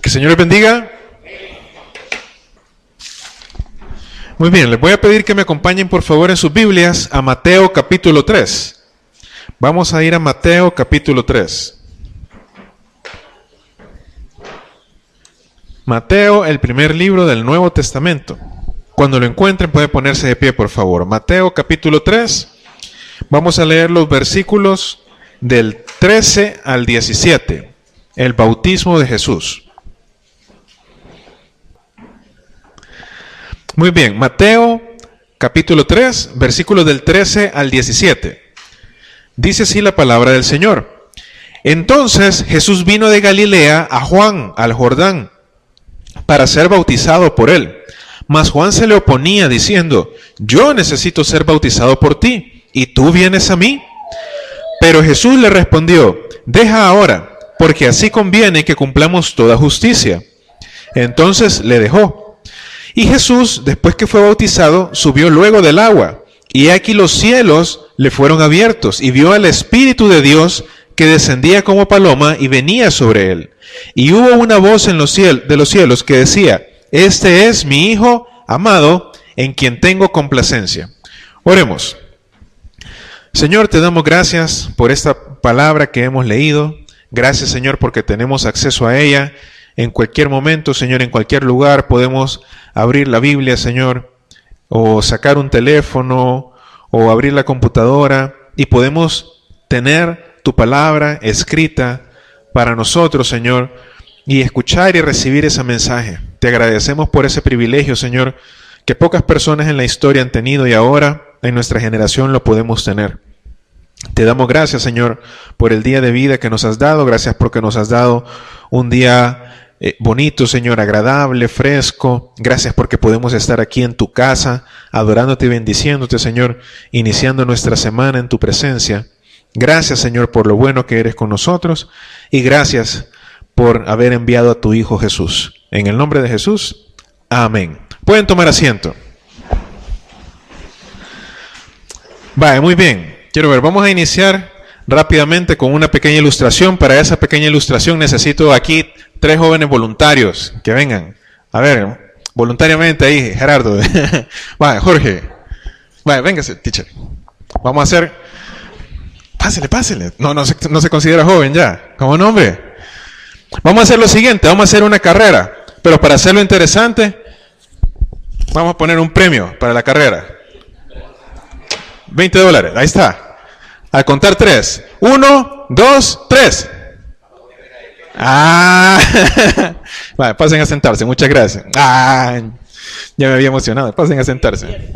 Que el Señor les bendiga. Muy bien, les voy a pedir que me acompañen por favor en sus Biblias a Mateo capítulo 3. Vamos a ir a Mateo capítulo 3. Mateo, el primer libro del Nuevo Testamento. Cuando lo encuentren puede ponerse de pie por favor. Mateo capítulo 3. Vamos a leer los versículos del 13 al 17. El bautismo de Jesús. Muy bien, Mateo capítulo 3, versículos del 13 al 17. Dice así la palabra del Señor. Entonces Jesús vino de Galilea a Juan, al Jordán, para ser bautizado por él. Mas Juan se le oponía diciendo, yo necesito ser bautizado por ti, ¿y tú vienes a mí? Pero Jesús le respondió, deja ahora, porque así conviene que cumplamos toda justicia. Entonces le dejó. Y Jesús, después que fue bautizado, subió luego del agua, y aquí los cielos le fueron abiertos, y vio al Espíritu de Dios que descendía como paloma y venía sobre él. Y hubo una voz en de los cielos que decía, este es mi Hijo amado, en quien tengo complacencia. Oremos. Señor, te damos gracias por esta palabra que hemos leído. Gracias, Señor, porque tenemos acceso a ella. En cualquier momento, Señor, en cualquier lugar podemos abrir la Biblia, Señor, o sacar un teléfono, o abrir la computadora, y podemos tener tu palabra escrita para nosotros, Señor, y escuchar y recibir ese mensaje. Te agradecemos por ese privilegio, Señor, que pocas personas en la historia han tenido y ahora en nuestra generación lo podemos tener. Te damos gracias, Señor, por el día de vida que nos has dado. Gracias porque nos has dado un día bonito, Señor, agradable, fresco. Gracias porque podemos estar aquí en tu casa, adorándote y bendiciéndote, Señor, iniciando nuestra semana en tu presencia. Gracias, Señor, por lo bueno que eres con nosotros, y gracias por haber enviado a tu Hijo Jesús. En el nombre de Jesús, amén. Pueden tomar asiento. Vale, muy bien. Quiero ver, vamos a iniciar rápidamente con una pequeña ilustración. Para esa pequeña ilustración necesito aquí 3 jóvenes voluntarios que vengan. A ver, voluntariamente ahí, Gerardo. Vale, Jorge. Vale, véngase, teacher. Vamos a hacer... Pásele. No se considera joven ya. ¿Cómo no, hombre? Vamos a hacer lo siguiente, vamos a hacer una carrera. Pero para hacerlo interesante, vamos a poner un premio para la carrera. $20, ahí está. Al contar 3. 1, 2, 3. Vale, pasen a sentarse, muchas gracias. Ya me había emocionado, pasen a sentarse.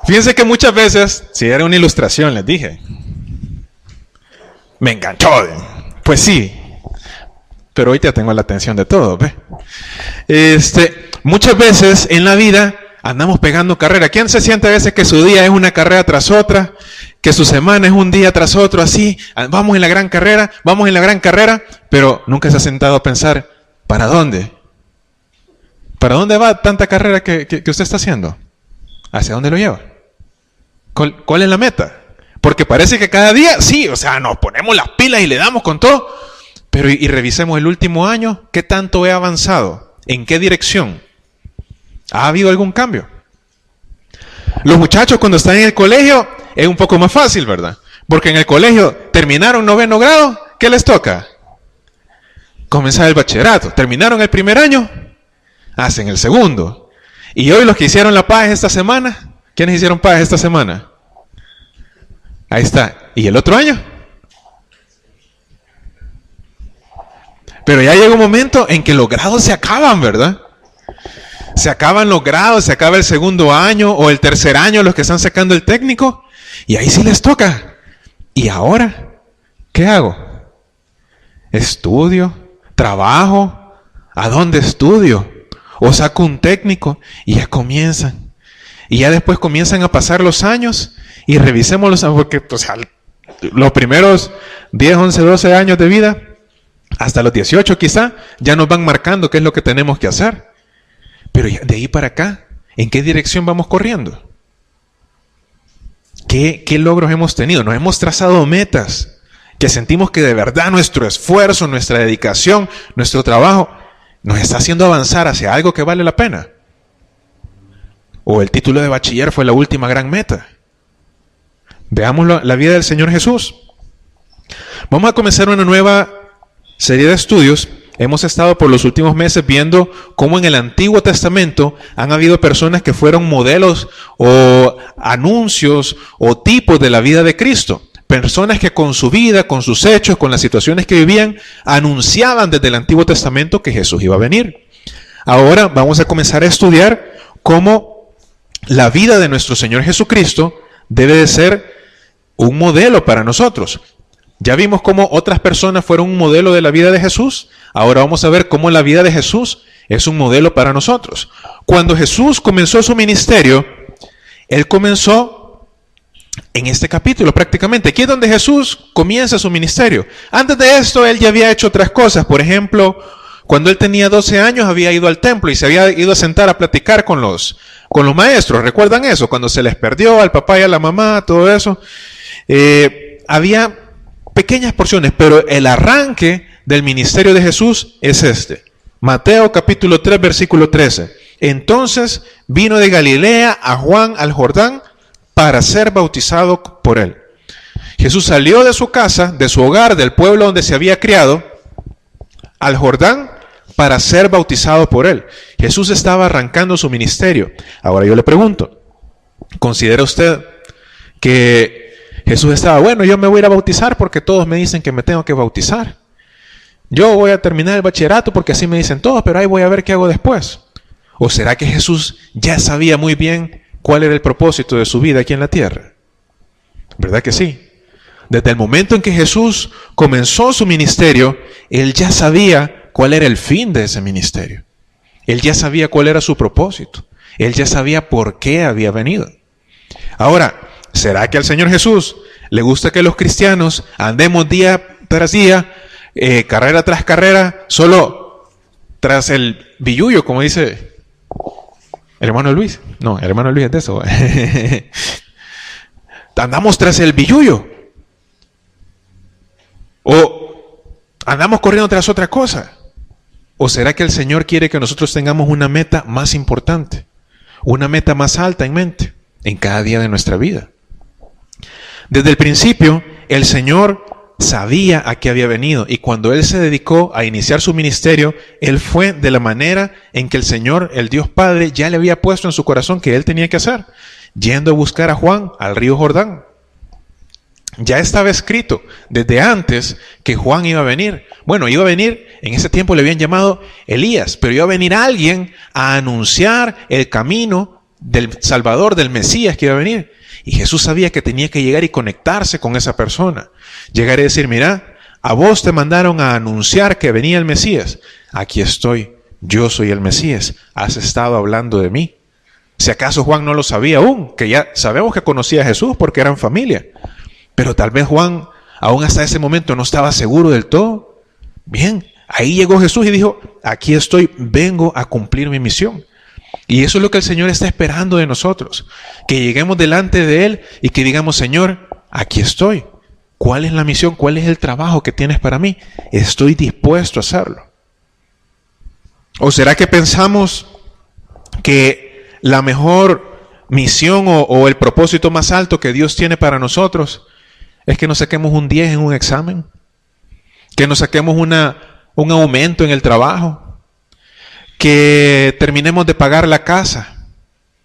Fíjense que muchas veces, si era una ilustración, les dije, me enganchó. Pues sí, pero hoy ya tengo la atención de todos, ¿ve? Muchas veces en la vida andamos pegando carrera. ¿Quién se siente a veces que su día es una carrera tras otra? Que su semana es un día tras otro, así, vamos en la gran carrera, pero nunca se ha sentado a pensar, ¿para dónde? ¿Para dónde va tanta carrera que usted está haciendo? ¿Hacia dónde lo lleva? ¿Cuál es la meta? Porque parece que cada día, sí, o sea, nos ponemos las pilas y le damos con todo, pero y revisemos el último año, ¿qué tanto he avanzado? ¿En qué dirección? ¿Ha habido algún cambio? Los muchachos cuando están en el colegio es un poco más fácil, ¿verdad? Porque en el colegio terminaron 9º grado, ¿qué les toca? Comenzar el bachillerato. Terminaron el primer año, hacen el segundo. Y hoy los que hicieron la paz esta semana, ¿quiénes hicieron paz esta semana? Ahí está. ¿Y el otro año? Pero ya llega un momento en que los grados se acaban, ¿verdad? Se acaban los grados, se acaba el segundo año o el tercer año, los que están sacando el técnico, y ahí sí les toca. ¿Y ahora qué hago? ¿Estudio? ¿Trabajo? ¿A dónde estudio? ¿O saco un técnico? Y ya comienzan. Y ya después comienzan a pasar los años y revisemos los años, porque o sea, los primeros 10, 11, 12 años de vida, hasta los 18 quizá, ya nos van marcando qué es lo que tenemos que hacer. Pero de ahí para acá, ¿en qué dirección vamos corriendo? ¿Qué logros hemos tenido? Nos hemos trazado metas. que sentimos que de verdad nuestro esfuerzo, nuestra dedicación, nuestro trabajo nos está haciendo avanzar hacia algo que vale la pena. O el título de bachiller fue la última gran meta. Veamos la vida del Señor Jesús. Vamos a comenzar una nueva serie de estudios. Hemos estado por los últimos meses viendo cómo en el Antiguo Testamento han habido personas que fueron modelos o anuncios o tipos de la vida de Cristo. Personas que con su vida, con sus hechos, con las situaciones que vivían, anunciaban desde el Antiguo Testamento que Jesús iba a venir. Ahora vamos a comenzar a estudiar cómo la vida de nuestro Señor Jesucristo debe de ser un modelo para nosotros. Ya vimos cómo otras personas fueron un modelo de la vida de Jesús. Ahora vamos a ver cómo la vida de Jesús es un modelo para nosotros. Cuando Jesús comenzó su ministerio, Él comenzó en este capítulo prácticamente. Aquí es donde Jesús comienza su ministerio. Antes de esto, Él ya había hecho otras cosas. Por ejemplo, cuando Él tenía 12 años, había ido al templo y se había ido a sentar a platicar con los maestros. ¿Recuerdan eso? Cuando se les perdió al papá y a la mamá, todo eso. Había pequeñas porciones, pero el arranque del ministerio de Jesús es este. Mateo capítulo 3, versículo 13. Entonces vino de Galilea a Juan al Jordán para ser bautizado por él. Jesús salió de su casa, de su hogar, del pueblo donde se había criado, al Jordán para ser bautizado por él. Jesús estaba arrancando su ministerio. Ahora yo le pregunto, ¿considera usted que Jesús estaba, bueno, yo me voy a ir a bautizar porque todos me dicen que me tengo que bautizar? Yo voy a terminar el bachillerato porque así me dicen todos, pero ahí voy a ver qué hago después. ¿O será que Jesús ya sabía muy bien cuál era el propósito de su vida aquí en la tierra? ¿Verdad que sí? Desde el momento en que Jesús comenzó su ministerio, Él ya sabía cuál era el fin de ese ministerio. Él ya sabía cuál era su propósito. Él ya sabía por qué había venido. Ahora, ¿será que al Señor Jesús le gusta que los cristianos andemos día tras día, carrera tras carrera, solo tras el billullo, como dice el hermano Luis? No, el hermano Luis es de eso. Andamos tras el billullo. ¿O andamos corriendo tras otra cosa? ¿O será que el Señor quiere que nosotros tengamos una meta más importante? Una meta más alta en mente, en cada día de nuestra vida. Desde el principio, el Señor sabía a qué había venido, y cuando Él se dedicó a iniciar su ministerio, Él fue de la manera en que el Señor, el Dios Padre, ya le había puesto en su corazón que Él tenía que hacer, yendo a buscar a Juan al río Jordán. Ya estaba escrito desde antes que Juan iba a venir. Bueno, iba a venir, en ese tiempo le habían llamado Elías, pero iba a venir alguien a anunciar el camino del Salvador, del Mesías que iba a venir. Y Jesús sabía que tenía que llegar y conectarse con esa persona. Llegar y decir, mira, a vos te mandaron a anunciar que venía el Mesías. Aquí estoy, yo soy el Mesías. Has estado hablando de mí. Si acaso Juan no lo sabía aún, que ya sabemos que conocía a Jesús porque eran familia. Pero tal vez Juan, aún hasta ese momento, no estaba seguro del todo. Bien, ahí llegó Jesús y dijo, aquí estoy, vengo a cumplir mi misión. Y eso es lo que el Señor está esperando de nosotros. Que lleguemos delante de Él y que digamos, Señor, aquí estoy. ¿Cuál es la misión? ¿Cuál es el trabajo que tienes para mí? Estoy dispuesto a hacerlo. ¿O será que pensamos que la mejor misión o el propósito más alto que Dios tiene para nosotros es que nos saquemos un 10 en un examen? Que nos saquemos un aumento en el trabajo. Que terminemos de pagar la casa.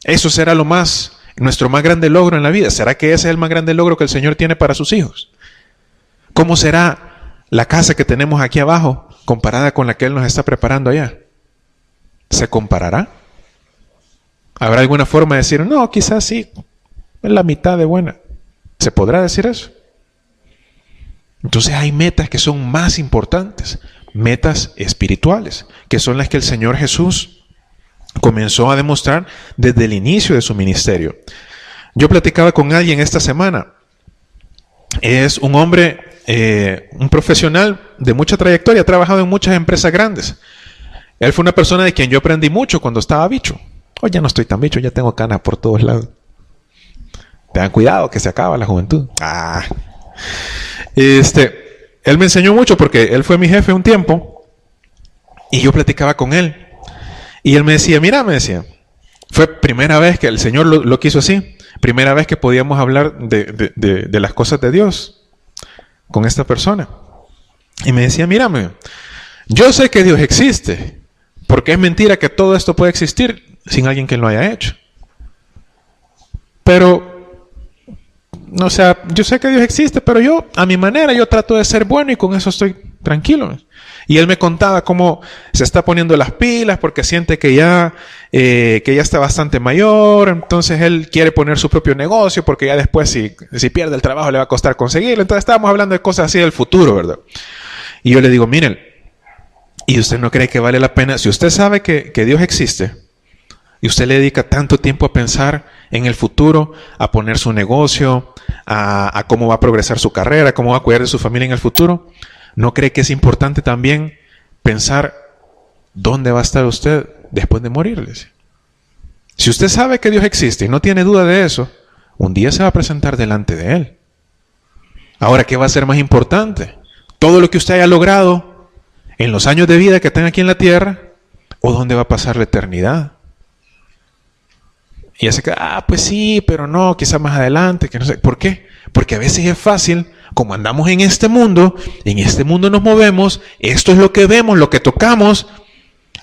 Eso será nuestro más grande logro en la vida. ¿Será que ese es el más grande logro que el Señor tiene para sus hijos? ¿Cómo será la casa que tenemos aquí abajo comparada con la que Él nos está preparando allá? ¿Se comparará? ¿Habrá alguna forma de decir, no, quizás sí, es la mitad de buena? ¿Se podrá decir eso? Entonces hay metas que son más importantes, metas espirituales, que son las que el Señor Jesús comenzó a demostrar desde el inicio de su ministerio. Yo platicaba con alguien esta semana. Es un hombre, un profesional de mucha trayectoria, ha trabajado en muchas empresas grandes. Él fue una persona de quien yo aprendí mucho cuando estaba bicho. Hoy ya no estoy tan bicho, ya tengo canas por todos lados. Tengan cuidado que se acaba la juventud. él me enseñó mucho porque él fue mi jefe un tiempo y yo platicaba con él. Y él me decía, mira, me decía, fue primera vez que el Señor lo quiso así, primera vez que podíamos hablar de las cosas de Dios con esta persona. Y me decía, mírame, yo sé que Dios existe, porque es mentira que todo esto puede existir sin alguien que lo haya hecho. Pero, o sea, yo sé que Dios existe, pero yo, a mi manera, yo trato de ser bueno y con eso estoy tranquilo. Y él me contaba cómo se está poniendo las pilas porque siente que ya está bastante mayor, entonces él quiere poner su propio negocio porque ya después si pierde el trabajo le va a costar conseguirlo. Entonces estábamos hablando de cosas así del futuro, ¿verdad? Y yo le digo, miren, ¿y usted no cree que vale la pena? Si usted sabe que Dios existe y usted le dedica tanto tiempo a pensar en el futuro, a poner su negocio, a cómo va a progresar su carrera, cómo va a cuidar de su familia en el futuro, ¿no cree que es importante también pensar dónde va a estar usted después de morir? Si usted sabe que Dios existe y no tiene duda de eso, un día se va a presentar delante de Él. Ahora, ¿qué va a ser más importante? ¿Todo lo que usted haya logrado en los años de vida que tenga aquí en la tierra? ¿O dónde va a pasar la eternidad? Y ya se queda, pues sí, pero no, quizá más adelante, que no sé. ¿Por qué? Porque a veces es fácil, como andamos en este mundo nos movemos, esto es lo que vemos, lo que tocamos,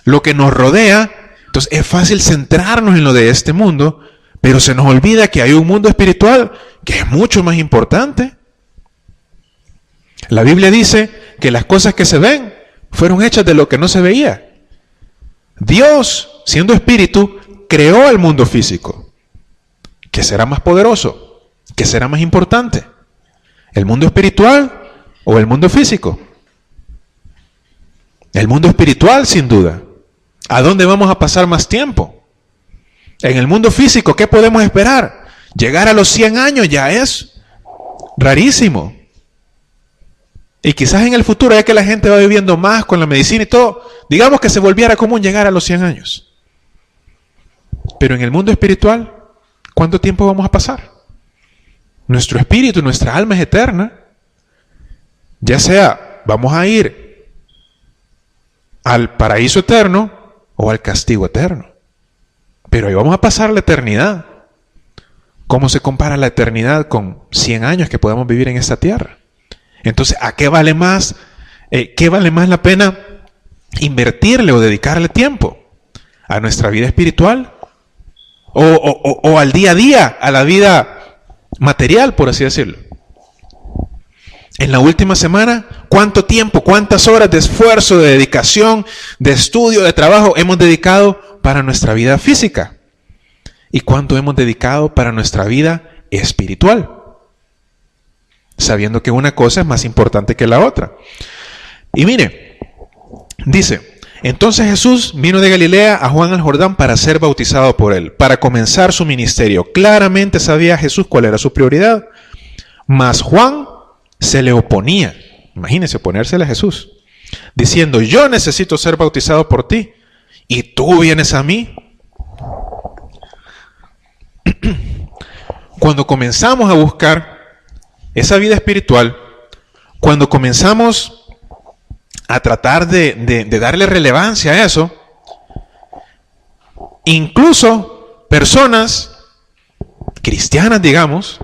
lo que nos rodea. Entonces es fácil centrarnos en lo de este mundo, pero se nos olvida que hay un mundo espiritual que es mucho más importante. La Biblia dice que las cosas que se ven fueron hechas de lo que no se veía. Dios, siendo espíritu, creó el mundo físico. ¿Qué será más poderoso? ¿Qué será más importante? ¿El mundo espiritual o el mundo físico? El mundo espiritual, sin duda. ¿A dónde vamos a pasar más tiempo? En el mundo físico, ¿qué podemos esperar? Llegar a los 100 años ya es rarísimo. Y quizás en el futuro, ya que la gente va viviendo más con la medicina y todo, digamos que se volviera común llegar a los 100 años. Pero en el mundo espiritual, ¿cuánto tiempo vamos a pasar? Nuestro espíritu, nuestra alma es eterna. Ya sea, vamos a ir al paraíso eterno o al castigo eterno. Pero ahí vamos a pasar la eternidad. ¿Cómo se compara la eternidad con 100 años que podemos vivir en esta tierra? Entonces, ¿a qué vale más? ¿Qué vale más la pena invertirle o dedicarle tiempo? ¿A nuestra vida espiritual? ¿O al día a día, a la vida material, por así decirlo? En la última semana, ¿cuánto tiempo, cuántas horas de esfuerzo, de dedicación, de estudio, de trabajo hemos dedicado para nuestra vida física? ¿Y cuánto hemos dedicado para nuestra vida espiritual? Sabiendo que una cosa es más importante que la otra. Y mire, dice, entonces Jesús vino de Galilea a Juan al Jordán para ser bautizado por él, para comenzar su ministerio. Claramente sabía Jesús cuál era su prioridad. Mas Juan se le oponía. Imagínense oponérsele a Jesús, diciendo, yo necesito ser bautizado por ti, y tú vienes a mí. Cuando comenzamos a buscar esa vida espiritual, cuando comenzamos a tratar de darle relevancia a eso, incluso personas cristianas, digamos,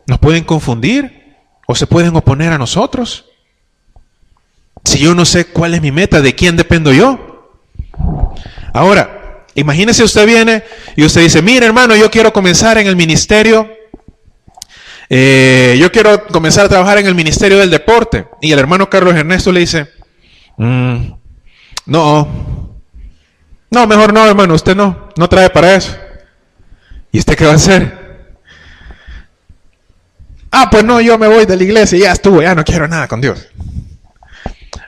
nos pueden confundir o se pueden oponer a nosotros. Si yo no sé cuál es mi meta, ¿de quién dependo yo? Ahora, imagínese usted viene y usted dice, mire hermano, yo quiero comenzar en el ministerio, yo quiero comenzar a trabajar en el ministerio del deporte. Y el hermano Carlos Ernesto le dice, no, mejor no hermano, usted no trae para eso. ¿Y usted qué va a hacer? Pues no, yo me voy de la iglesia y ya estuvo, ya no quiero nada con Dios.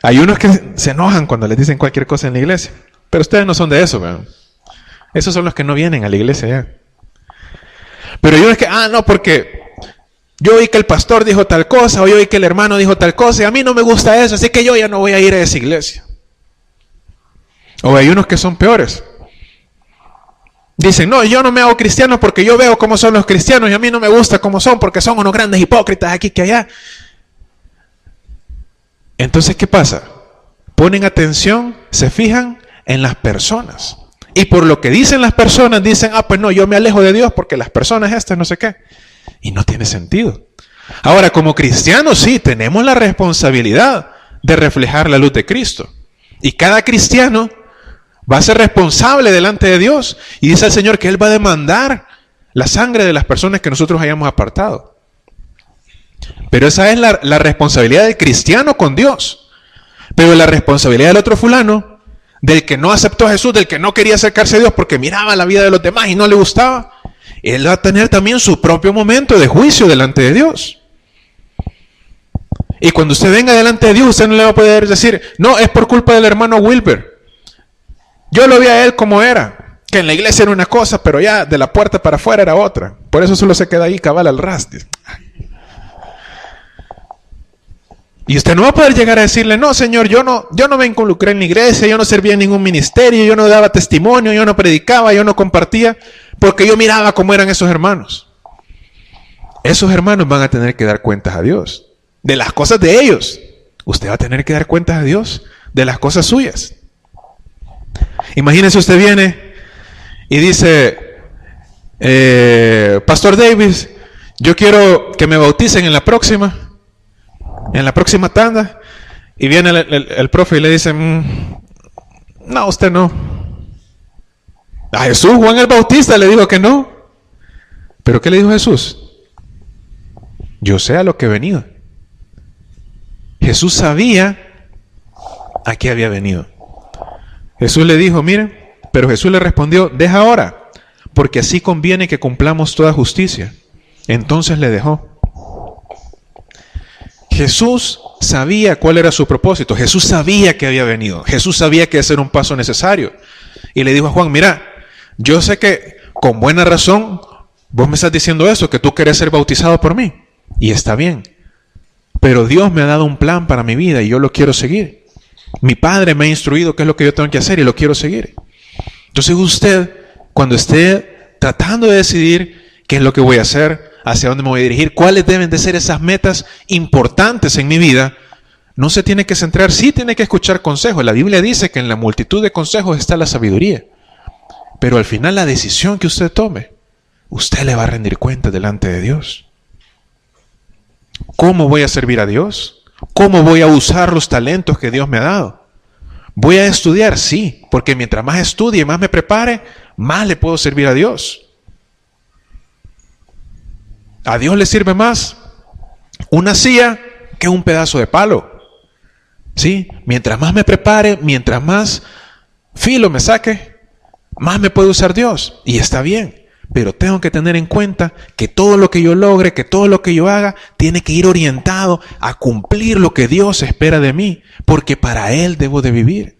Hay unos que se enojan cuando les dicen cualquier cosa en la iglesia, pero ustedes no son de eso, ¿verdad? Esos son los que no vienen a la iglesia ya. Pero hay unos que, no, porque yo oí que el pastor dijo tal cosa, o yo oí que el hermano dijo tal cosa, y a mí no me gusta eso, así que yo ya no voy a ir a esa iglesia. O hay unos que son peores. Dicen, no, yo no me hago cristiano porque yo veo cómo son los cristianos y a mí no me gusta cómo son porque son unos grandes hipócritas aquí que allá. Entonces, ¿qué pasa? Ponen atención, se fijan en las personas. Y por lo que dicen las personas, dicen, pues no, yo me alejo de Dios porque las personas estas no sé qué. Y no tiene sentido. Ahora, como cristianos, sí, tenemos la responsabilidad de reflejar la luz de Cristo. Y cada cristiano va a ser responsable delante de Dios. Y dice el Señor que Él va a demandar la sangre de las personas que nosotros hayamos apartado. Pero esa es la responsabilidad del cristiano con Dios. Pero la responsabilidad del otro fulano, del que no aceptó a Jesús, del que no quería acercarse a Dios porque miraba la vida de los demás y no le gustaba, él va a tener también su propio momento de juicio delante de Dios. Y cuando usted venga delante de Dios, usted no le va a poder decir, no, es por culpa del hermano Wilber. Yo lo vi a él como era, que en la iglesia era una cosa, pero ya de la puerta para afuera era otra. Por eso solo se queda ahí cabal al ras. Y usted no va a poder llegar a decirle, no, Señor, yo no me involucré en la iglesia, yo no servía en ningún ministerio, yo no daba testimonio, yo no predicaba, yo no compartía, porque yo miraba cómo eran esos hermanos. Esos hermanos van a tener que dar cuentas a Dios. De las cosas de ellos. Usted va a tener que dar cuentas a Dios de las cosas suyas. Imagínese, usted viene y dice, Pastor Davis, yo quiero que me bauticen en la próxima tanda. Y viene el profe y le dice, no, usted no. A Jesús, Juan el Bautista le dijo que no. ¿Pero qué le dijo Jesús? Yo sé a lo que he venido. Jesús sabía a qué había venido. Jesús le dijo, miren, pero Jesús le respondió, deja ahora, porque así conviene que cumplamos toda justicia. Entonces le dejó. Jesús sabía cuál era su propósito. Jesús sabía que había venido. Jesús sabía que ese era un paso necesario. Y le dijo a Juan, mira, yo sé que con buena razón vos me estás diciendo eso, que tú querés ser bautizado por mí. Y está bien. Pero Dios me ha dado un plan para mi vida y yo lo quiero seguir. Mi Padre me ha instruido qué es lo que yo tengo que hacer y lo quiero seguir. Entonces usted, cuando esté tratando de decidir qué es lo que voy a hacer, hacia dónde me voy a dirigir, cuáles deben de ser esas metas importantes en mi vida, no se tiene que centrar, sí tiene que escuchar consejos. La Biblia dice que en la multitud de consejos está la sabiduría. Pero al final la decisión que usted tome, usted le va a rendir cuenta delante de Dios. ¿Cómo voy a servir a Dios? ¿Cómo voy a usar los talentos que Dios me ha dado? ¿Voy a estudiar? Sí, porque mientras más estudie, más me prepare, más le puedo servir a Dios. A Dios le sirve más una silla que un pedazo de palo. ¿Sí? Mientras más me prepare, mientras más filo me saque, más me puede usar Dios. Y está bien. Pero tengo que tener en cuenta que todo lo que yo logre, que todo lo que yo haga, tiene que ir orientado a cumplir lo que Dios espera de mí, porque para Él debo de vivir.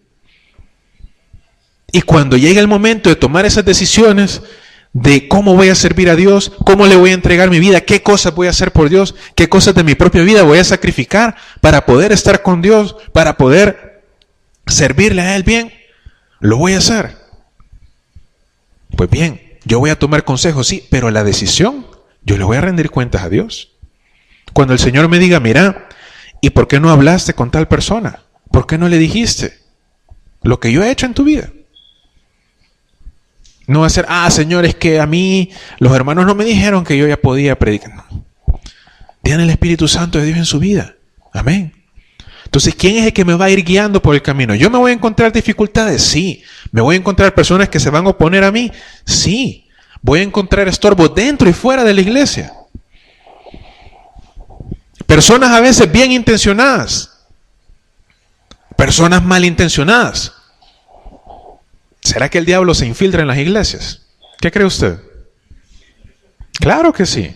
Y cuando llegue el momento de tomar esas decisiones de cómo voy a servir a Dios, cómo le voy a entregar mi vida, qué cosas voy a hacer por Dios, qué cosas de mi propia vida voy a sacrificar para poder estar con Dios, para poder servirle a Él bien, lo voy a hacer. Pues bien, yo voy a tomar consejos, sí, pero la decisión, yo le voy a rendir cuentas a Dios. Cuando el Señor me diga, mira, ¿y por qué no hablaste con tal persona? ¿Por qué no le dijiste lo que yo he hecho en tu vida? No va a ser, Señor, es que a mí los hermanos no me dijeron que yo ya podía predicar. No. Tiene el Espíritu Santo de Dios en su vida. Amén. Entonces, ¿quién es el que me va a ir guiando por el camino? ¿Yo me voy a encontrar dificultades? Sí. ¿Me voy a encontrar personas que se van a oponer a mí? Sí. ¿Voy a encontrar estorbos dentro y fuera de la iglesia? Personas a veces bien intencionadas. Personas malintencionadas. ¿Será que el diablo se infiltra en las iglesias? ¿Qué cree usted? Claro que sí.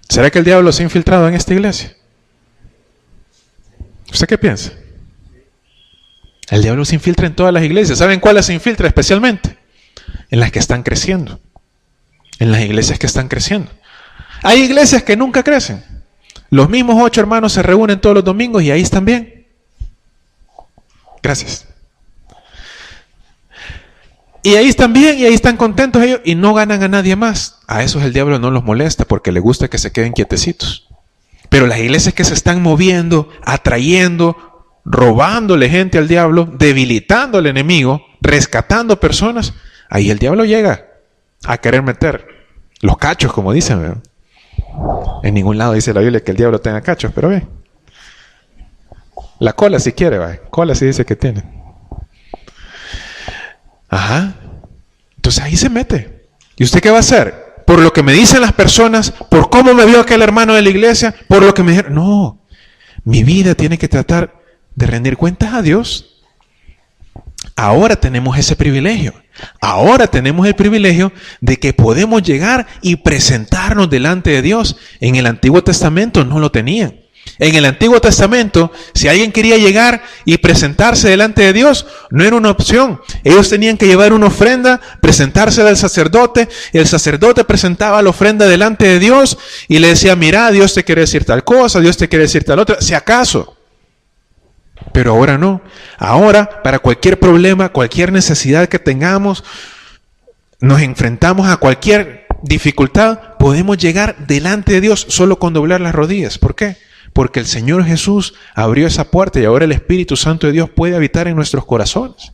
¿Será que el diablo se ha infiltrado en esta iglesia? ¿Usted qué piensa? El diablo se infiltra en todas las iglesias. ¿Saben cuáles se infiltra especialmente? En las que están creciendo. En las iglesias que están creciendo. Hay iglesias que nunca crecen. Los mismos 8 hermanos se reúnen todos los domingos y ahí están bien. Gracias. Y ahí están bien y ahí están contentos ellos y no ganan a nadie más. A esos el diablo no los molesta porque le gusta que se queden quietecitos. Pero las iglesias que se están moviendo, atrayendo, robándole gente al diablo, debilitando al enemigo, rescatando personas, ahí el diablo llega a querer meter los cachos, como dicen, ¿verdad? En ningún lado dice la Biblia que el diablo tenga cachos, pero ve. La cola si quiere, va. Cola sí dice que tiene. Ajá. Entonces ahí se mete. ¿Y usted qué va a hacer? Por lo que me dicen las personas, por cómo me vio aquel hermano de la iglesia, por lo que me dijeron. No. Mi vida tiene que tratar de rendir cuentas a Dios. Ahora tenemos ese privilegio. Ahora tenemos el privilegio de que podemos llegar y presentarnos delante de Dios. En el Antiguo Testamento no lo tenían. En el Antiguo Testamento, si alguien quería llegar y presentarse delante de Dios, no era una opción. Ellos tenían que llevar una ofrenda, presentársela al sacerdote, y el sacerdote presentaba la ofrenda delante de Dios y le decía, mira, Dios te quiere decir tal cosa, Dios te quiere decir tal otra, si acaso. Pero ahora no. Ahora, para cualquier problema, cualquier necesidad que tengamos, nos enfrentamos a cualquier dificultad, podemos llegar delante de Dios solo con doblar las rodillas. ¿Por qué? Porque el Señor Jesús abrió esa puerta y ahora el Espíritu Santo de Dios puede habitar en nuestros corazones.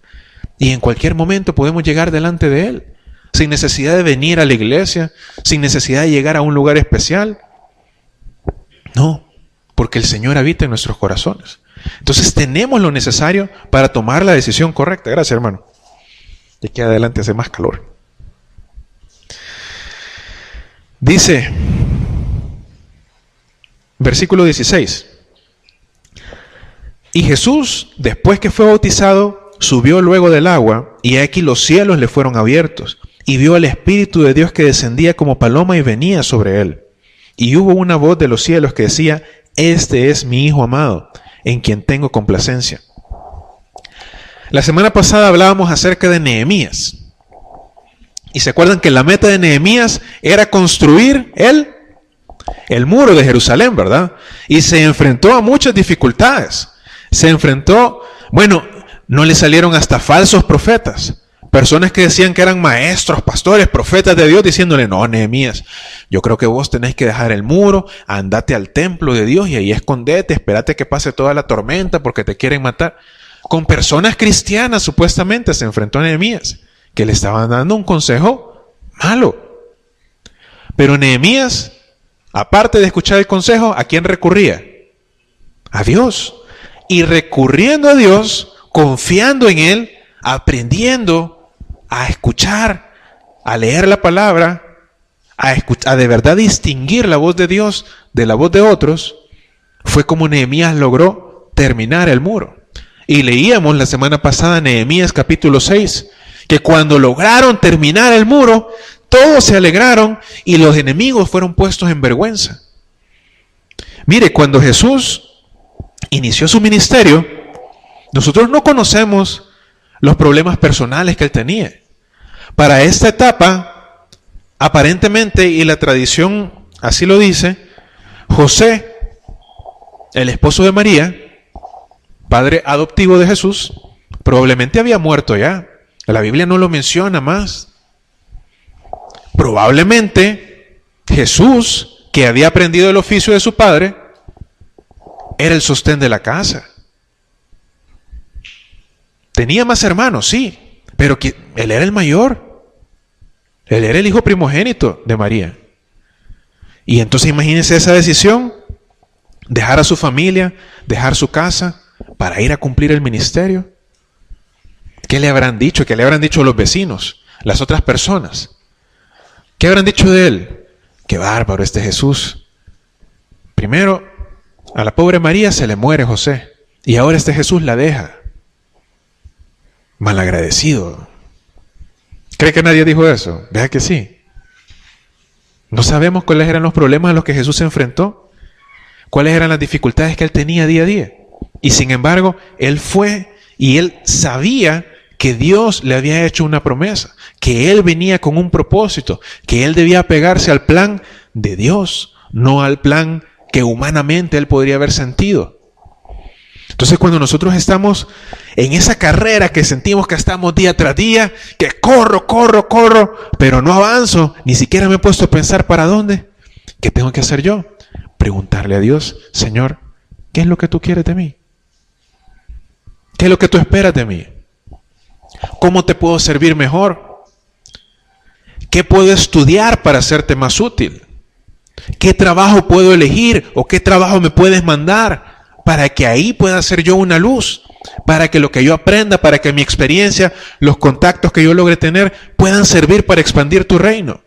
Y en cualquier momento podemos llegar delante de Él, sin necesidad de venir a la iglesia, sin necesidad de llegar a un lugar especial. No, porque el Señor habita en nuestros corazones. Entonces tenemos lo necesario para tomar la decisión correcta. Gracias, hermano. Y aquí adelante hace más calor. Dice, versículo 16. Y Jesús, después que fue bautizado, subió luego del agua, y aquí los cielos le fueron abiertos, y vio al Espíritu de Dios que descendía como paloma y venía sobre él. Y hubo una voz de los cielos que decía, este es mi Hijo amado, en quien tengo complacencia. La semana pasada hablábamos acerca de Nehemías. Y se acuerdan que la meta de Nehemías era construir el muro de Jerusalén, ¿verdad? Y se enfrentó a muchas dificultades. Se enfrentó, no le salieron hasta falsos profetas. Personas que decían que eran maestros, pastores, profetas de Dios, diciéndole, no, Nehemías, yo creo que vos tenés que dejar el muro, andate al templo de Dios y ahí escondete, espérate que pase toda la tormenta porque te quieren matar. Con personas cristianas, supuestamente, se enfrentó a Nehemías, que le estaban dando un consejo malo. Pero Nehemías, aparte de escuchar el consejo, ¿a quién recurría? A Dios. Y recurriendo a Dios, confiando en Él, aprendiendo a escuchar, a leer la palabra, a de verdad distinguir la voz de Dios de la voz de otros, fue como Nehemías logró terminar el muro. Y leíamos la semana pasada Nehemías capítulo 6, que cuando lograron terminar el muro, todos se alegraron y los enemigos fueron puestos en vergüenza. Mire, cuando Jesús inició su ministerio, nosotros no conocemos los problemas personales que él tenía. Para esta etapa, aparentemente, y la tradición así lo dice, José, el esposo de María, padre adoptivo de Jesús, probablemente había muerto ya. La Biblia no lo menciona más. Probablemente Jesús, que había aprendido el oficio de su padre, era el sostén de la casa. Tenía más hermanos, sí, pero él era el mayor. Él era el hijo primogénito de María. Y entonces imagínense esa decisión, dejar a su familia, dejar su casa, para ir a cumplir el ministerio. ¿Qué le habrán dicho? ¿Qué le habrán dicho los vecinos, las otras personas? ¿Qué habrán dicho de él? ¡Qué bárbaro este Jesús! Primero, a la pobre María se le muere José, y ahora este Jesús la deja. Malagradecido. ¿Cree que nadie dijo eso? Vea que sí. No sabemos cuáles eran los problemas a los que Jesús se enfrentó, cuáles eran las dificultades que él tenía día a día. Y sin embargo, él fue y él sabía que Dios le había hecho una promesa, que él venía con un propósito, que él debía apegarse al plan de Dios, no al plan que humanamente él podría haber sentido. Entonces, cuando nosotros estamos en esa carrera que sentimos que estamos día tras día, que corro, pero no avanzo, ni siquiera me he puesto a pensar para dónde, ¿qué tengo que hacer yo? preguntarle a Dios, Señor, ¿qué es lo que tú quieres de mí? ¿Qué es lo que tú esperas de mí? ¿Cómo te puedo servir mejor? ¿Qué puedo estudiar para hacerte más útil? ¿Qué trabajo puedo elegir o qué trabajo me puedes mandar para que ahí pueda ser yo una luz? Para que lo que yo aprenda, para que mi experiencia, los contactos que yo logre tener puedan servir para expandir tu reino.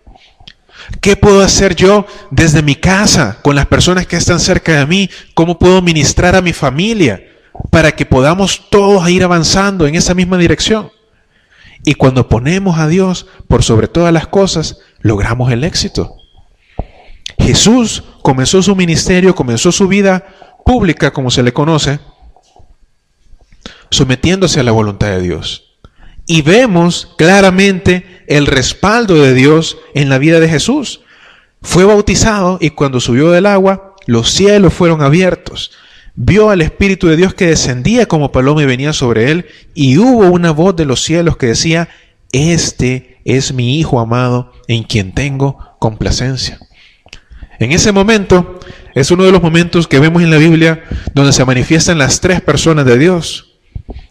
¿Qué puedo hacer yo desde mi casa con las personas que están cerca de mí? ¿Cómo puedo ministrar a mi familia para que podamos todos ir avanzando en esa misma dirección? Y cuando ponemos a Dios por sobre todas las cosas, logramos el éxito. Jesús comenzó su ministerio, comenzó su vida pública, como se le conoce, sometiéndose a la voluntad de Dios. Y vemos claramente el respaldo de Dios en la vida de Jesús. Fue bautizado y cuando subió del agua, los cielos fueron abiertos. Vio al Espíritu de Dios que descendía como paloma y venía sobre él, y hubo una voz de los cielos que decía, este es mi Hijo amado, en quien tengo complacencia. En ese momento, es uno de los momentos que vemos en la Biblia donde se manifiestan las tres personas de Dios.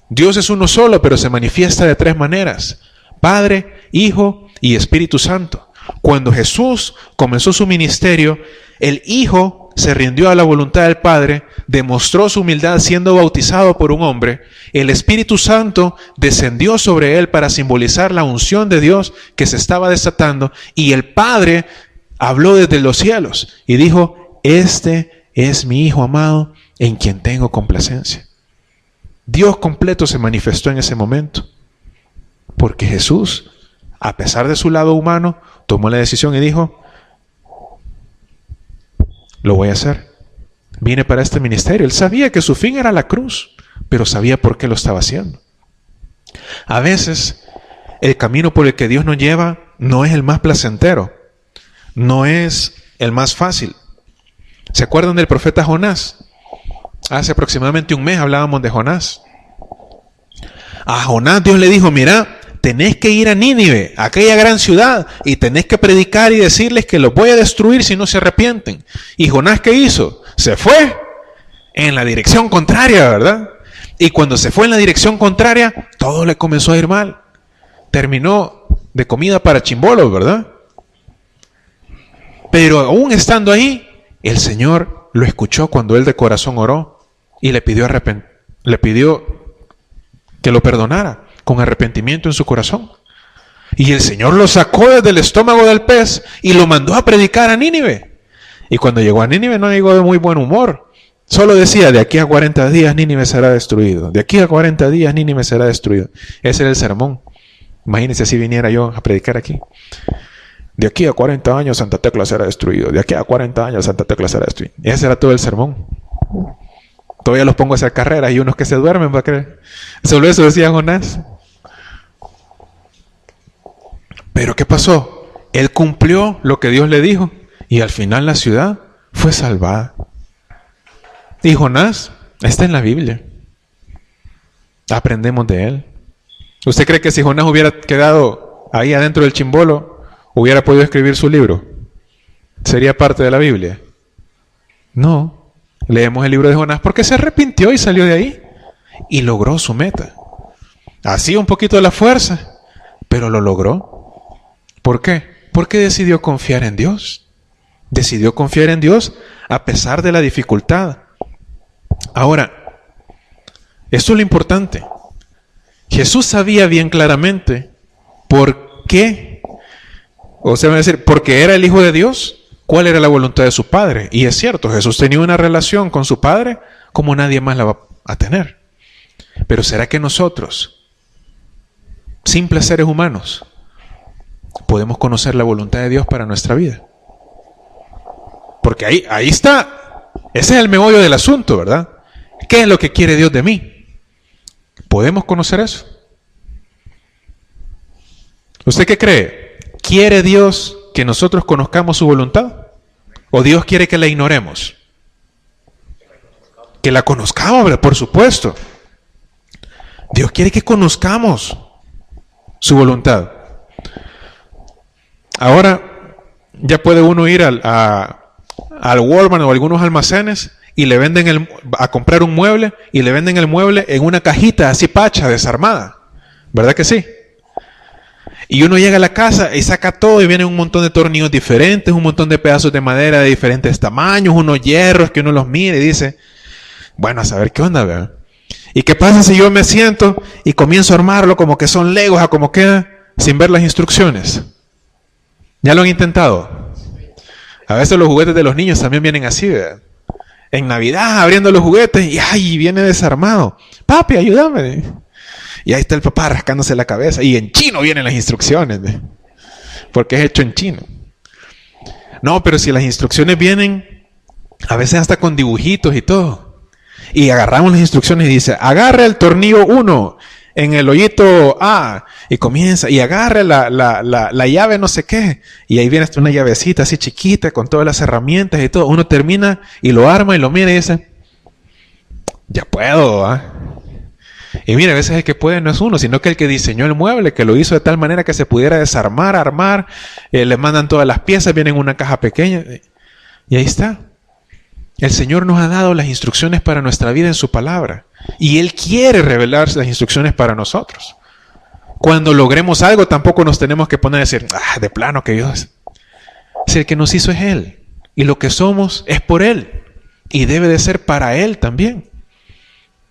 Dios es uno solo, pero se manifiesta de tres maneras: Padre, Hijo y Espíritu Santo. Cuando Jesús comenzó su ministerio, el Hijo se rindió a la voluntad del Padre, demostró su humildad siendo bautizado por un hombre. El Espíritu Santo descendió sobre él para simbolizar la unción de Dios que se estaba desatando, y el Padre habló desde los cielos y dijo, este es mi Hijo amado, en quien tengo complacencia. Dios completo se manifestó en ese momento, porque Jesús, a pesar de su lado humano, tomó la decisión y dijo, lo voy a hacer. Vine para este ministerio. Él sabía que su fin era la cruz, pero sabía por qué lo estaba haciendo. A veces, el camino por el que Dios nos lleva no es el más placentero, no es el más fácil. ¿Se acuerdan del profeta Jonás? Hace aproximadamente un mes hablábamos de Jonás. A Jonás Dios le dijo, mira, tenés que ir a Nínive, aquella gran ciudad, y tenés que predicar y decirles que los voy a destruir si no se arrepienten. ¿Y Jonás qué hizo? Se fue en la dirección contraria, ¿verdad? Y cuando se fue en la dirección contraria, todo le comenzó a ir mal. Terminó de comida para chimbolos, ¿verdad? Pero aún estando ahí, el Señor lo escuchó cuando él de corazón oró y le pidió que lo perdonara con arrepentimiento en su corazón. Y el Señor lo sacó desde el estómago del pez y lo mandó a predicar a Nínive. Y cuando llegó a Nínive no llegó de muy buen humor. Solo decía, de aquí a 40 días Nínive será destruido. De aquí a 40 días Nínive será destruido. Ese era el sermón. Imagínense si viniera yo a predicar aquí. De aquí a 40 años Santa Tecla será destruido. De aquí a 40 años Santa Tecla será destruido. Ese era todo el sermón. Todavía los pongo a hacer carreras y unos que se duermen, ¿va a creer? Solo eso decía Jonás. Pero ¿qué pasó? Él cumplió lo que Dios le dijo y al final la ciudad fue salvada. Y Jonás está en la Biblia. Aprendemos de él. ¿Usted cree que si Jonás hubiera quedado ahí adentro del chimbolo, hubiera podido escribir su libro? ¿Sería parte de la Biblia? No. Leemos el libro de Jonás porque se arrepintió y salió de ahí y logró su meta. Hacía un poquito de la fuerza, pero lo logró. ¿Por qué? Porque decidió confiar en Dios. Decidió confiar en Dios a pesar de la dificultad. Ahora, esto es lo importante. Jesús sabía bien claramente por qué, o sea, decir, porque era el Hijo de Dios, cuál era la voluntad de su Padre. Y es cierto, Jesús tenía una relación con su Padre como nadie más la va a tener. Pero ¿será que nosotros, simples seres humanos, podemos conocer la voluntad de Dios para nuestra vida? Porque ahí está, ese es el meollo del asunto, ¿verdad? ¿Qué es lo que quiere Dios de mí? ¿Podemos conocer eso? ¿Usted qué cree? ¿Quiere Dios que nosotros conozcamos su voluntad? ¿O Dios quiere que la ignoremos? Que la conozcamos, ¿verdad? Por supuesto. Dios quiere que conozcamos su voluntad. Ahora ya puede uno ir a al Walmart o algunos almacenes y le venden a comprar un mueble y le venden el mueble en una cajita así pacha, desarmada. ¿Verdad que sí? Y uno llega a la casa y saca todo y vienen un montón de tornillos diferentes, un montón de pedazos de madera de diferentes tamaños, unos hierros que uno los mira y dice, bueno, a saber qué onda, ¿verdad? ¿Y qué pasa si yo me siento y comienzo a armarlo como que son legos, a como queda, sin ver las instrucciones? ¿Ya lo han intentado? A veces los juguetes de los niños también vienen así, ¿verdad? En Navidad abriendo los juguetes y ¡ay! Viene desarmado. Papi, ayúdame. Y ahí está el papá rascándose la cabeza. Y en chino vienen las instrucciones, ¿verdad? Porque es hecho en chino. No, pero si las instrucciones vienen, a veces hasta con dibujitos y todo. Y agarramos las instrucciones y dice, agarra el tornillo 1 en el hoyito A. Y comienza, y agarra la llave no sé qué. Y ahí viene hasta una llavecita así chiquita con todas las herramientas y todo. Uno termina y lo arma y lo mira y dice, ya puedo, ¿ah? Y mira, a veces el que puede no es uno, sino que el que diseñó el mueble, que lo hizo de tal manera que se pudiera desarmar, armar, le mandan todas las piezas, vienen en una caja pequeña. Y ahí está. El Señor nos ha dado las instrucciones para nuestra vida en su palabra. Y Él quiere revelar las instrucciones para nosotros. Cuando logremos algo, tampoco nos tenemos que poner a decir, de plano que Dios. Si el que nos hizo es Él. Y lo que somos es por Él. Y debe de ser para Él también.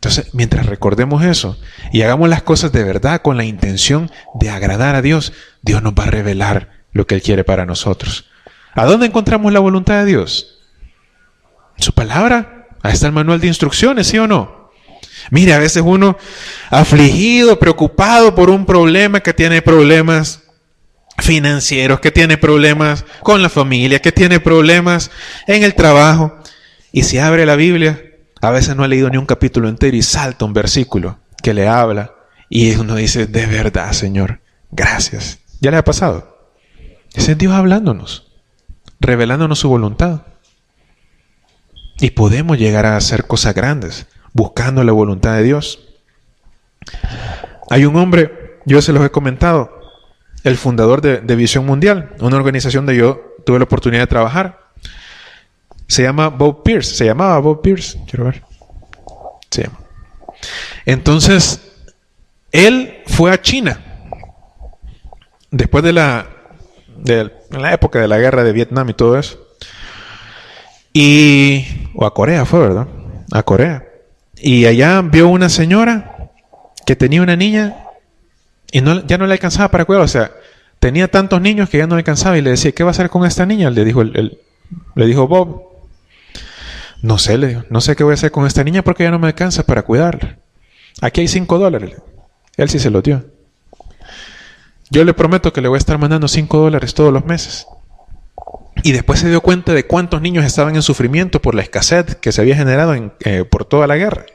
Entonces, mientras recordemos eso y hagamos las cosas de verdad con la intención de agradar a Dios, Dios nos va a revelar lo que Él quiere para nosotros. ¿A dónde encontramos la voluntad de Dios? ¿En su palabra? Ahí está el manual de instrucciones, ¿sí o no? Mire, a veces uno afligido, preocupado por un problema, que tiene problemas financieros, que tiene problemas con la familia, que tiene problemas en el trabajo, y si abre la Biblia, a veces no ha leído ni un capítulo entero y salta un versículo que le habla y uno dice, de verdad, Señor, gracias. ¿Ya le ha pasado? Ese es Dios hablándonos, revelándonos su voluntad. Y podemos llegar a hacer cosas grandes, buscando la voluntad de Dios. Hay un hombre, yo se los he comentado, el fundador de Visión Mundial, una organización donde yo tuve la oportunidad de trabajar. Se llama Bob Pierce, se llamaba Bob Pierce, quiero ver. Se llama. Entonces, él fue a China, después de la época de la guerra de Vietnam y todo eso. O a Corea fue, ¿verdad? A Corea. Y allá vio una señora que tenía una niña y ya no le alcanzaba para cuidar. O sea, tenía tantos niños que ya no le alcanzaba y le decía, ¿qué va a hacer con esta niña? Le dijo Bob. No sé, le dijo, no sé qué voy a hacer con esta niña porque ya no me alcanza para cuidarla. Aquí hay $5. Él sí se lo dio. Yo le prometo que le voy a estar mandando $5 todos los meses. Y después se dio cuenta de cuántos niños estaban en sufrimiento por la escasez que se había generado por toda la guerra.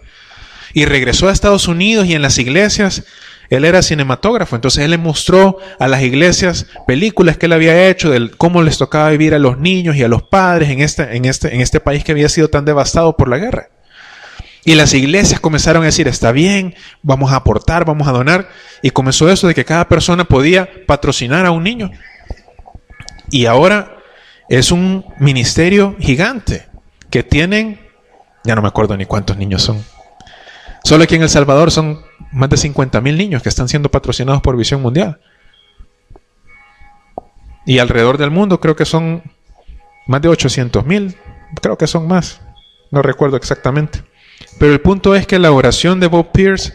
Y regresó a Estados Unidos y en las iglesias, él era cinematógrafo, entonces él le mostró a las iglesias películas que él había hecho de cómo les tocaba vivir a los niños y a los padres en este país que había sido tan devastado por la guerra. Y las iglesias comenzaron a decir, está bien, vamos a aportar, vamos a donar. Y comenzó eso de que cada persona podía patrocinar a un niño. Y ahora es un ministerio gigante que tienen, ya no me acuerdo ni cuántos niños son. Solo aquí en El Salvador son más de 50,000 niños que están siendo patrocinados por Visión Mundial. Y alrededor del mundo creo que son más de 800,000, creo que son más, no recuerdo exactamente. Pero el punto es que la oración de Bob Pierce,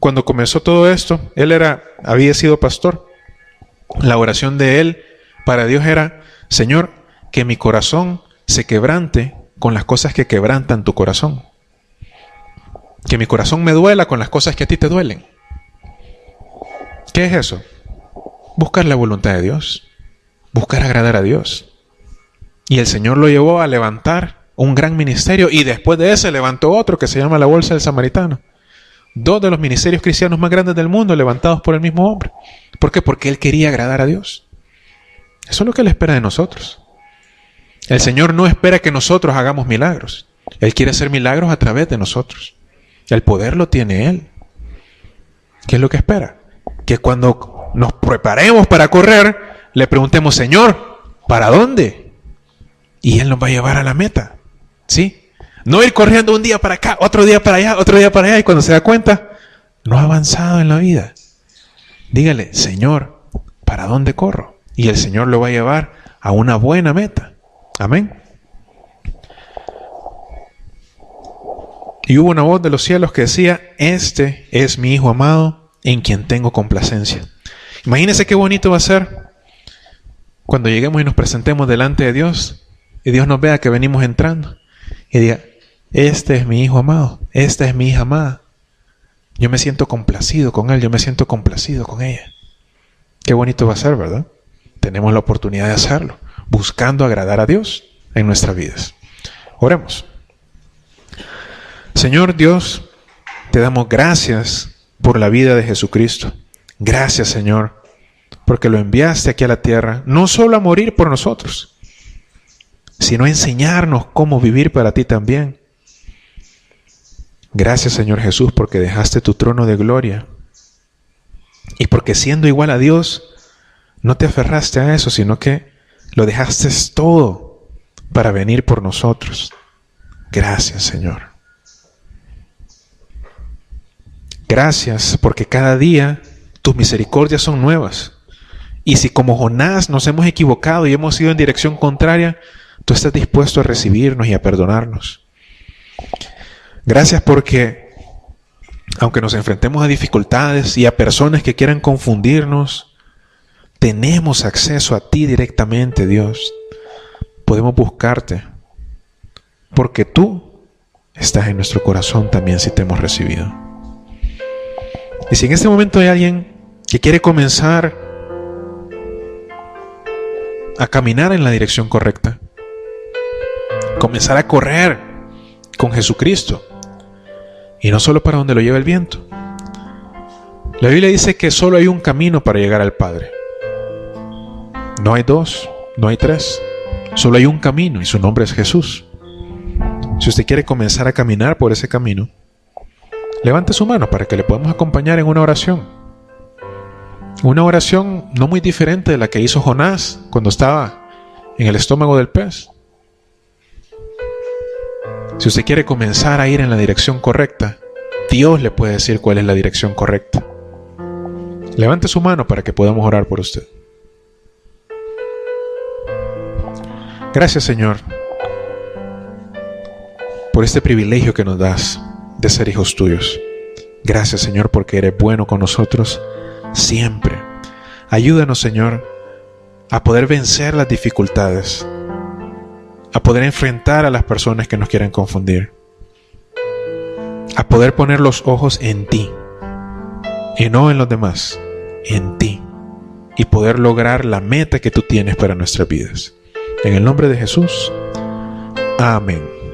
cuando comenzó todo esto, había sido pastor. La oración de él para Dios era, Señor, que mi corazón se quebrante con las cosas que quebrantan tu corazón. Que mi corazón me duela con las cosas que a ti te duelen. ¿Qué es eso? Buscar la voluntad de Dios. Buscar agradar a Dios. Y el Señor lo llevó a levantar un gran ministerio. Y después de ese levantó otro que se llama la Bolsa del Samaritano. 2 de los ministerios cristianos más grandes del mundo levantados por el mismo hombre. ¿Por qué? Porque él quería agradar a Dios. Eso es lo que él espera de nosotros. El Señor no espera que nosotros hagamos milagros. Él quiere hacer milagros a través de nosotros. El poder lo tiene Él. ¿Qué es lo que espera? Que cuando nos preparemos para correr, le preguntemos, Señor, ¿para dónde? y Él nos va a llevar a la meta. ¿Sí? No ir corriendo un día para acá, otro día para allá, otro día para allá, y cuando se da cuenta, no ha avanzado en la vida. Dígale, Señor, ¿para dónde corro? Y el Señor lo va a llevar a una buena meta. Amén. Y hubo una voz de los cielos que decía, este es mi Hijo amado, en quien tengo complacencia. Imagínense qué bonito va a ser cuando lleguemos y nos presentemos delante de Dios, y Dios nos vea que venimos entrando, y diga, este es mi Hijo amado, esta es mi hija amada. Yo me siento complacido con Él, yo me siento complacido con ella. Qué bonito va a ser, ¿verdad? Tenemos la oportunidad de hacerlo, buscando agradar a Dios en nuestras vidas. Oremos. Señor Dios, te damos gracias por la vida de Jesucristo. Gracias, Señor, porque lo enviaste aquí a la tierra, no solo a morir por nosotros, sino a enseñarnos cómo vivir para ti también. Gracias, Señor Jesús, porque dejaste tu trono de gloria y porque siendo igual a Dios, no te aferraste a eso, sino que lo dejaste todo para venir por nosotros. Gracias, Señor. Gracias porque cada día tus misericordias son nuevas. Y si como Jonás nos hemos equivocado y hemos ido en dirección contraria, tú estás dispuesto a recibirnos y a perdonarnos. Gracias porque, aunque nos enfrentemos a dificultades y a personas que quieran confundirnos, tenemos acceso a ti directamente, Dios. Podemos buscarte, porque tú estás en nuestro corazón también si te hemos recibido. Y si en este momento hay alguien que quiere comenzar a caminar en la dirección correcta, comenzar a correr con Jesucristo, y no solo para donde lo lleva el viento. La Biblia dice que solo hay un camino para llegar al Padre. No hay dos, no hay tres. Solo hay un camino y su nombre es Jesús. Si usted quiere comenzar a caminar por ese camino, levante su mano para que le podamos acompañar en una oración. Una oración no muy diferente de la que hizo Jonás cuando estaba en el estómago del pez. Si usted quiere comenzar a ir en la dirección correcta, Dios le puede decir cuál es la dirección correcta. Levante su mano para que podamos orar por usted. Gracias, Señor, por este privilegio que nos das de ser hijos tuyos. Gracias, Señor, porque eres bueno con nosotros siempre. Ayúdanos, Señor, a poder vencer las dificultades, a poder enfrentar a las personas que nos quieren confundir, a poder poner los ojos en ti y no en los demás, en ti, y poder lograr la meta que tú tienes para nuestras vidas. En el nombre de Jesús, amén.